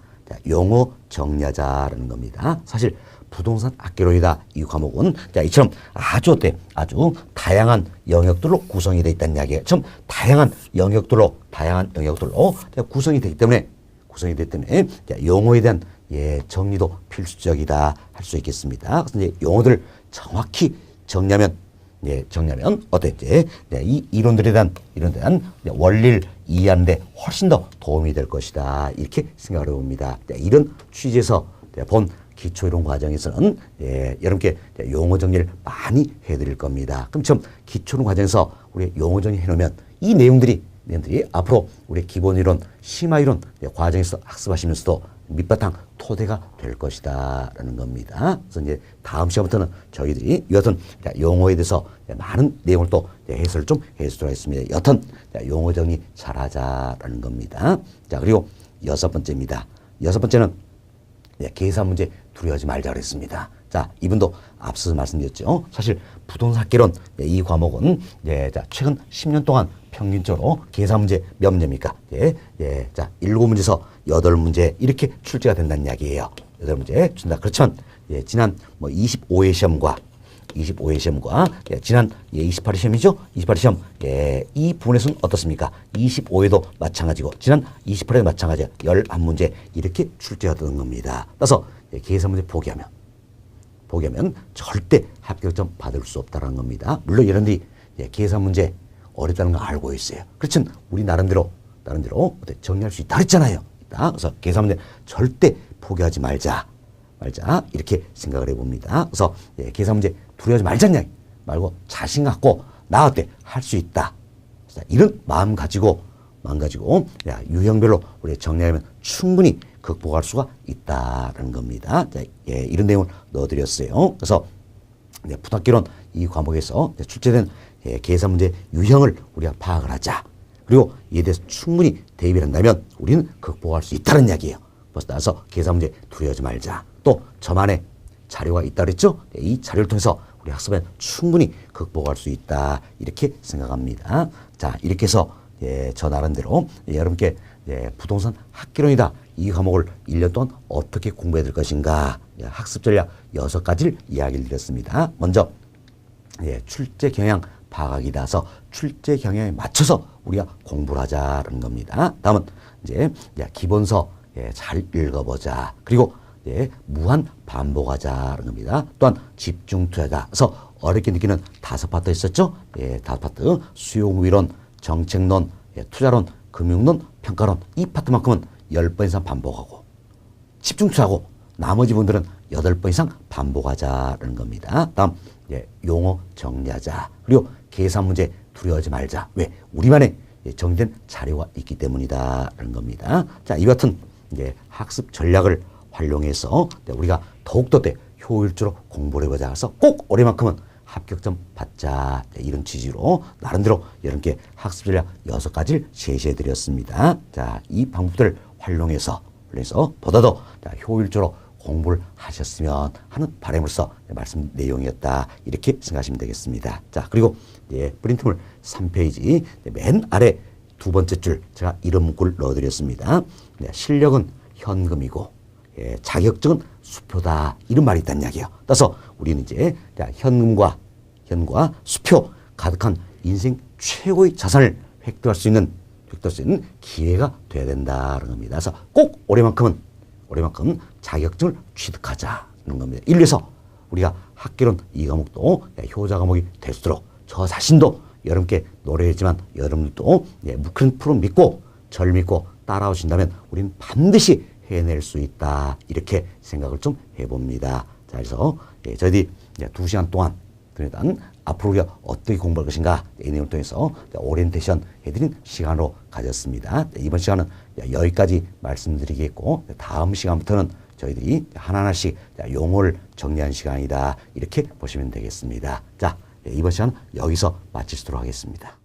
용어 정리하자라는 겁니다. 사실 부동산 학개론이다 이 과목은 이처럼 아주 다양한 영역들로 구성이 되어 있다는 이야기예요. 좀 다양한 영역들로 구성이 되기 때문에 용어에 대한 정리도 필수적이다 할 수 있겠습니다. 그래서 이제 용어들을 정확히 정리하면 어땠지? 이 이론들에 대한 원리를 이해하는 데 훨씬 더 도움이 될 것이다. 이렇게 생각을 해봅니다. 이런 취지에서 본 기초이론 과정에서는 여러분께 용어 정리를 많이 해드릴 겁니다. 그럼 좀 기초이론 과정에서 우리 용어 정리 해놓으면 이 내용들이 앞으로 우리 기본이론, 심화이론 과정에서 학습하시면서도 밑바탕 토대가 될 것이다 라는 겁니다. 그래서 이제 다음 시간부터는 저희들이 여튼 용어에 대해서 많은 내용을 또 해설을 좀 해주도록 하겠습니다. 여튼 용어 정리 잘하자라는 겁니다. 자, 그리고 6번째입니다. 6번째는 계산 문제 두려워하지 말자 그랬습니다. 자, 이분도 앞서서 말씀드렸죠. 사실 부동산 학개론 이 과목은 최근 10년 동안 평균적으로 계산 문제 몇 문제입니까? 자, 7문제에서 8문제 이렇게 출제가 된다는 이야기예요. 여덟 문제 준다. 그렇지만 예, 지난 뭐 25회 시험과 예, 지난 예, 28회 시험이죠. 28회 시험 예, 이 부분에서는 어떻습니까? 25회도 마찬가지고 지난 28회도 마찬가지야. 11문제 이렇게 출제하던 겁니다. 따라서 예, 계산 문제 포기하면 절대 합격점 받을 수 없다는 겁니다. 물론 여러분들이 예, 계산 문제 어렵다는 거 알고 있어요. 그렇지만 우리 나름대로 어때 정리할 수 있다 그랬잖아요. 그래서 계산 문제 절대 포기하지 말자 이렇게 생각을 해봅니다. 그래서 예, 계산 문제 두려워하지 말자냐 말고 자신 갖고 나 어때 할 수 있다. 이런 마음 가지고 야, 유형별로 우리 정리하면 충분히 극복할 수가 있다는 겁니다. 자, 예, 이런 내용을 넣어드렸어요. 그래서 네, 부탁기론 이 과목에서 출제된 예, 계산 문제 유형을 우리가 파악을 하자. 그리고 이에 대해서 충분히 대입을 한다면 우리는 극복할 수 있다는 이야기예요. 따라서 계산 문제 두려워하지 말자. 또 저만의 자료가 있다 그랬죠? 네, 이 자료를 통해서 우리 학습에 충분히 극복할 수 있다. 이렇게 생각합니다. 자, 이렇게 해서 예, 저 나름대로 예, 여러분께 예, 부동산 학기론이다. 이 과목을 1년 동안 어떻게 공부해야 될 것인가. 예, 학습 전략 6가지를 이야기를 드렸습니다. 먼저 예, 출제 경향 파악이라서 출제 경향에 맞춰서 우리가 공부를 하자는 겁니다. 다음은 이제 기본서 예, 잘 읽어보자. 그리고 예, 무한 반복하자는 겁니다. 또한 집중 투자다. 그래서 어렵게 느끼는 5파트 있었죠? 예, 5파트 수용위론, 정책론, 예, 투자론, 금융론, 평가론 이 파트만큼은 10번 이상 반복하고 집중 투자하고 나머지 분들은 8번 이상 반복하자는 겁니다. 다음 예, 용어 정리하자. 그리고 계산 문제 두려워하지 말자. 왜? 우리만의 예, 정리된 자료가 있기 때문이다라는 겁니다. 자, 이 같은 이제 학습 전략을 활용해서 우리가 더욱더 효율적으로 공부를 해보자. 그래서 꼭 올해만큼은 합격점 받자. 이런 취지로 나름대로 여러분께 학습 전략 6가지를 제시해 드렸습니다. 자, 이 방법들을 활용해서 보다 더 효율적으로 공부를 하셨으면 하는 바람으로서 말씀 내용이었다. 이렇게 생각하시면 되겠습니다. 자, 그리고 예, 프린트물 3페이지 맨 아래 두 번째 줄 제가 이런 문구를 넣어드렸습니다. 네, 실력은 현금이고 예, 자격증은 수표다. 이런 말이 있다는 이야기예요. 따라서 우리는 이제 현금과 수표 가득한 인생 최고의 자산을 획득할 수 있는 기회가 돼야 된다는 겁니다. 그래서 꼭 올해만큼 자격증을 취득하자는 겁니다. 이래서 우리가 학기론 이 과목도 효자 과목이 될 수 있도록 저 자신도 여러분께 노래했지만 여러분들도 묵힌 프로 믿고 절 믿고 따라오신다면 우리는 반드시 해낼 수 있다. 이렇게 생각을 좀 해봅니다. 자, 그래서 저희들이 2시간 동안 일단 앞으로 우리가 어떻게 공부할 것인가 이 내용을 통해서 오리엔테이션 해드린 시간으로 가졌습니다. 이번 시간은 여기까지 말씀드리겠고 다음 시간부터는 저희들이 하나하나씩 용어를 정리한 시간이다. 이렇게 보시면 되겠습니다. 자, 이번 시간은 여기서 마치도록 하겠습니다.